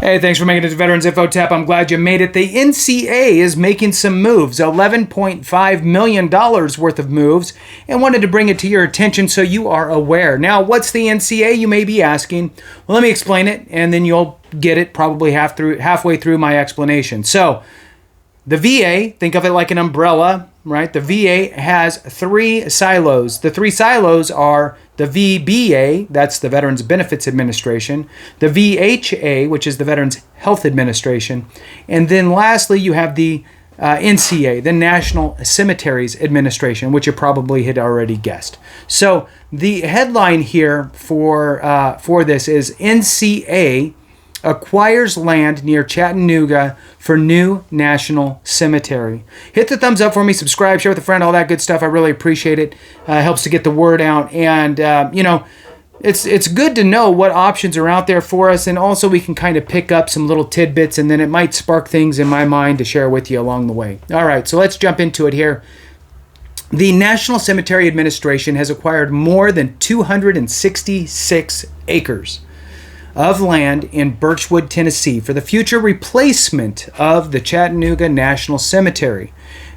Hey, thanks for making it to Veterans Info Tap. I'm glad you made it. The NCA is making some moves, $11.5 million worth of moves, and wanted to bring it to your attention so you are aware. Now, what's the NCA, you may be asking? Well, let me explain it, and then you'll get it probably halfway through my explanation. So, the VA, think of it like an umbrella, right? The VA has three silos. The three silos are the VBA, that's the Veterans Benefits Administration, the VHA, which is the Veterans Health Administration, and then lastly you have the NCA, the National Cemeteries Administration, which you probably had already guessed. So the headline here for this is NCA acquires land near Chattanooga for new national cemetery. Hit the thumbs up for me, subscribe, share with a friend, all that good stuff. I really appreciate it. Helps to get the word out. And, it's good to know what options are out there for us. And also we can kind of pick up some little tidbits, and then it might spark things in my mind to share with you along the way. All right, so let's jump into it here. The National Cemetery Administration has acquired more than 266 acres of land in Birchwood, Tennessee for the future replacement of the Chattanooga National Cemetery.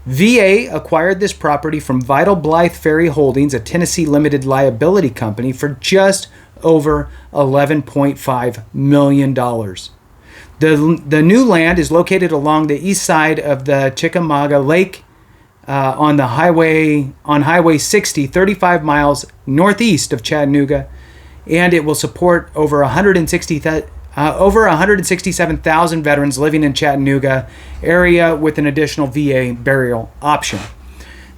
VA acquired this property from Vital-Blythe Ferry Holdings, a Tennessee limited liability company, for just over $11.5 million. The new land is located along the east side of the Chickamauga Lake on Highway 60, 35 miles northeast of Chattanooga, and it will support over 167,000 veterans living in Chattanooga area with an additional VA burial option.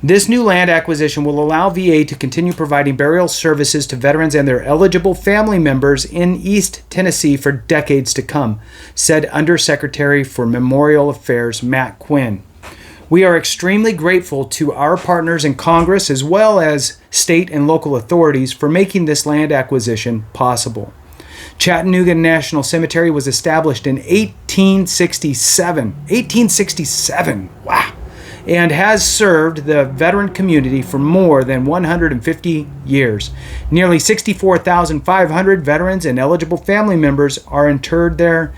This new land acquisition will allow VA to continue providing burial services to veterans and their eligible family members in East Tennessee for decades to come, said Undersecretary for Memorial Affairs Matt Quinn. We are extremely grateful to our partners in Congress as well as state and local authorities for making this land acquisition possible. Chattanooga National Cemetery was established in 1867, wow, and has served the veteran community for more than 150 years. Nearly 64,500 veterans and eligible family members are interred there.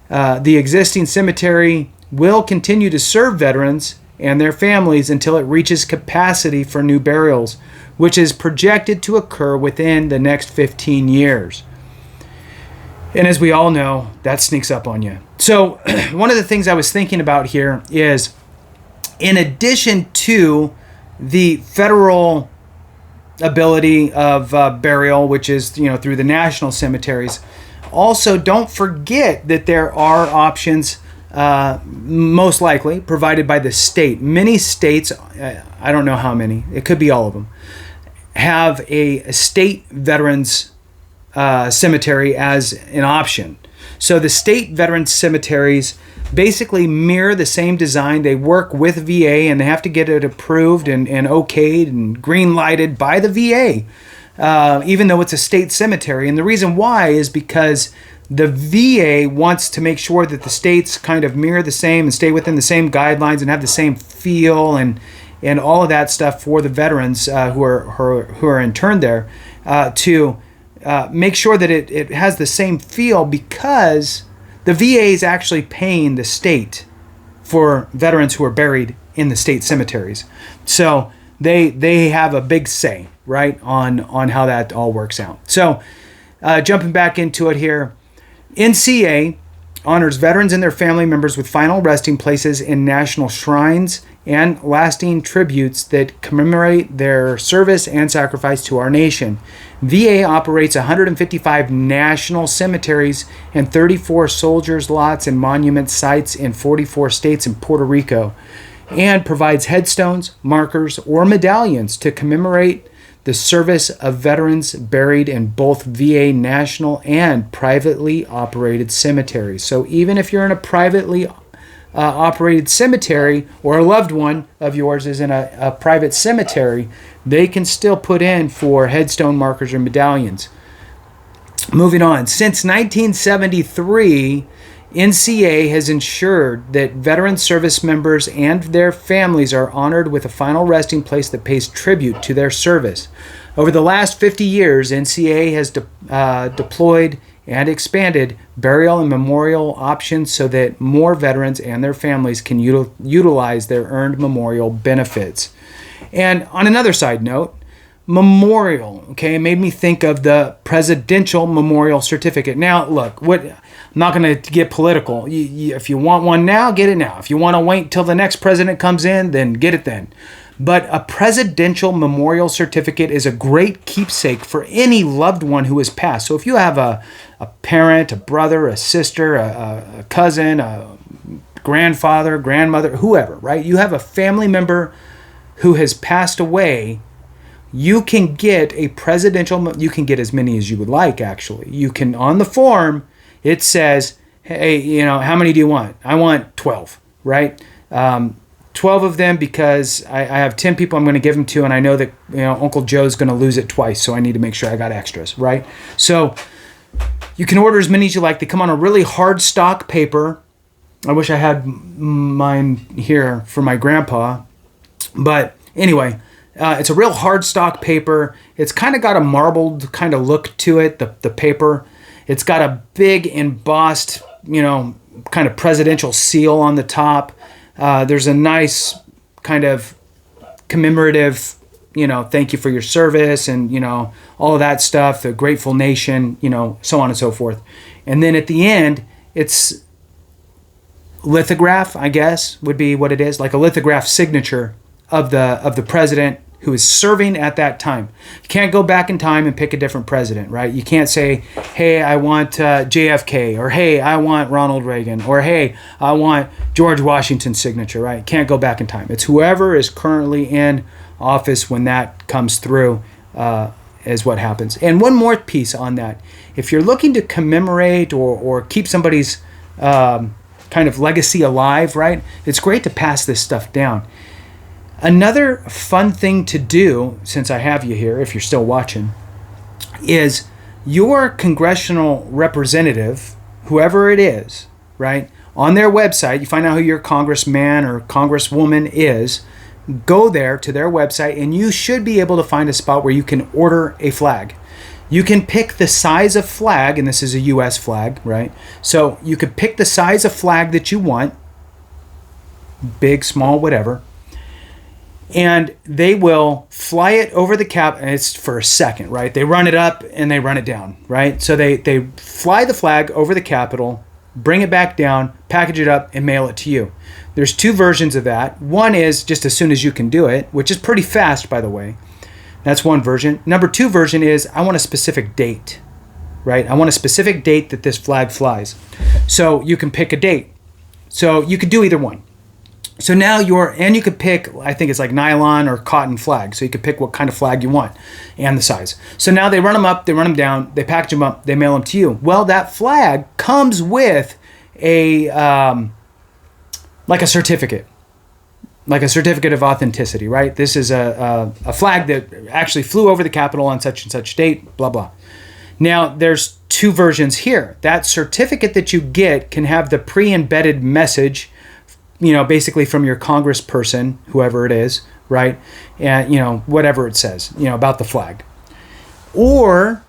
The existing cemetery will continue to serve veterans and their families until it reaches capacity for new burials, which is projected to occur within the next 15 years. And as we all know, that sneaks up on you. So one of the things I was thinking about here is, in addition to the federal ability of burial, which is through the national cemeteries, also don't forget that there are options most likely provided by the state. Many states, I don't know how many, it could be all of them, have a state veterans cemetery as an option. So the state veterans cemeteries basically mirror the same design. They work with VA and they have to get it approved and okayed and green lighted by the VA, even though it's a state cemetery. And the reason why is because the VA wants to make sure that the states kind of mirror the same and stay within the same guidelines and have the same feel and all of that stuff for the veterans who are interned there, to make sure that it has the same feel, because the VA is actually paying the state for veterans who are buried in the state cemeteries. So they have a big say, right, on how that all works out. So jumping back into it here, NCA honors veterans and their family members with final resting places in national shrines and lasting tributes that commemorate their service and sacrifice to our nation. VA operates 155 national cemeteries and 34 soldiers' lots and monument sites in 44 states and Puerto Rico, and provides headstones, markers, or medallions to commemorate the service of veterans buried in both VA national and privately operated cemeteries. So even if you're in a privately operated cemetery, or a loved one of yours is in a private cemetery, they can still put in for headstone, markers, or medallions. Moving on. Since 1973, NCA has ensured that veteran service members and their families are honored with a final resting place that pays tribute to their service. Over the last 50 years, NCA has deployed and expanded burial and memorial options so that more veterans and their families can utilize their earned memorial benefits. And on another side note, memorial, okay, made me think of the Presidential Memorial Certificate. Now, look, I'm not going to get political. If you want one now, get it now. If you want to wait till the next president comes in, then get it then. But a Presidential Memorial Certificate is a great keepsake for any loved one who has passed. So if you have a parent, a brother, a sister, a cousin, a grandfather, grandmother, whoever, right? You have a family member who has passed away, you can get a you can get as many as you would like, actually. You can, on the form, it says, hey, how many do you want? I want 12, right? 12 of them because I have 10 people I'm going to give them to, and I know that Uncle Joe's going to lose it twice, so I need to make sure I got extras, right? So you can order as many as you like. They come on a really hard stock paper. I wish I had mine here for my grandpa, but anyway, it's a real hard stock paper. It's kind of got a marbled kind of look to it, the paper. It's got a big embossed, kind of presidential seal on the top. There's a nice kind of commemorative, thank you for your service and, all of that stuff, the grateful nation, so on and so forth. And then at the end, it's lithograph, I guess, would be what it is, like a lithograph signature of the president who is serving at that time. You can't go back in time and pick a different president, right? You can't say, hey, I want JFK, or hey, I want Ronald Reagan, or hey, I want George Washington's signature, right? You can't go back in time. It's whoever is currently in office when that comes through is what happens. And one more piece on that. If you're looking to commemorate or keep somebody's kind of legacy alive, right? It's great to pass this stuff down. Another fun thing to do, since I have you here, if you're still watching, is your congressional representative, whoever it is, right, on their website, you find out who your congressman or congresswoman is, go there to their website, and you should be able to find a spot where you can order a flag. You can pick the size of flag, and this is a U.S. flag, right? So you could pick the size of flag that you want, big, small, whatever. And they will fly it over the cap, and it's for a second, right? They run it up and they run it down, right? So they fly the flag over the Capitol, bring it back down, package it up, and mail it to you. There's two versions of that. One is just as soon as you can do it, which is pretty fast, by the way. That's one version. Number two version is I want a specific date, right? I want a specific date that this flag flies. So you can pick a date. So you could do either one. So now you could pick, I think it's like nylon or cotton flag. So you could pick what kind of flag you want and the size. So now they run them up, they run them down, they package them up, they mail them to you. Well, that flag comes with a, like a certificate of authenticity, right? This is a flag that actually flew over the Capitol on such and such date, blah, blah. Now, there's two versions here. That certificate that you get can have the pre-embedded message, basically from your congressperson, whoever it is, right? And, whatever it says, about the flag. Or,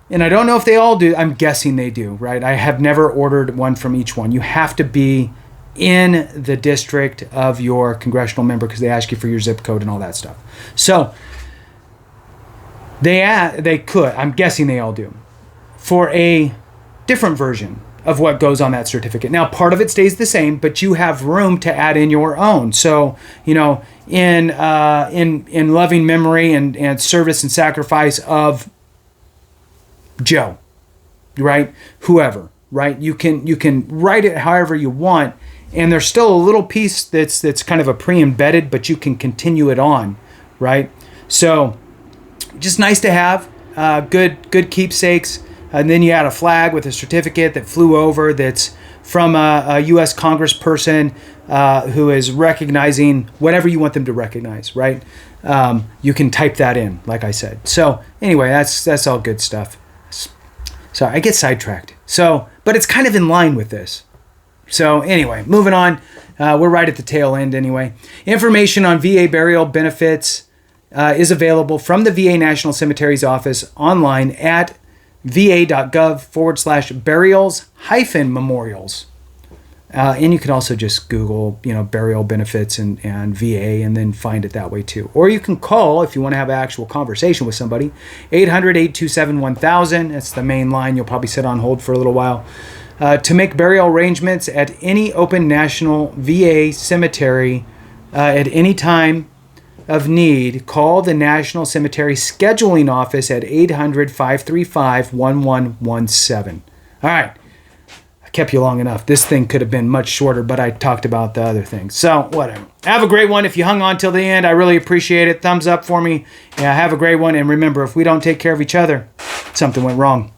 and I don't know if they all do, I'm guessing they do, right? I have never ordered one from each one. You have to be in the district of your congressional member because they ask you for your zip code and all that stuff. So, they could, I'm guessing they all do, for a different version of what goes on that certificate. Now, part of it stays the same, but you have room to add in your own. So, in loving memory and service and sacrifice of Joe, right? Whoever, right? You can write it however you want, and there's still a little piece that's kind of a pre-embedded, but you can continue it on, right? So, just nice to have good keepsakes. And then you add a flag with a certificate that flew over that's from a U.S. congressperson who is recognizing whatever you want them to recognize, right? You can type that in, like I said. So anyway, that's all good stuff. So I get sidetracked. But it's kind of in line with this. So anyway, moving on. We're right at the tail end anyway. Information on VA burial benefits is available from the VA National Cemetery's office online at va.gov/burials-memorials. And you can also just Google, burial benefits and VA, and then find it that way too. Or you can call, if you want to have an actual conversation with somebody, 800-827-1000. That's the main line. You'll probably sit on hold for a little while. To make burial arrangements at any open national VA cemetery at any time of need, call the National Cemetery Scheduling Office at 800-535-1117. All right. Kept you long enough. This thing could have been much shorter, but I talked about the other things. So, whatever. Have a great one. If you hung on till the end, I really appreciate it. Thumbs up for me. Yeah, have a great one. And remember, if we don't take care of each other, something went wrong.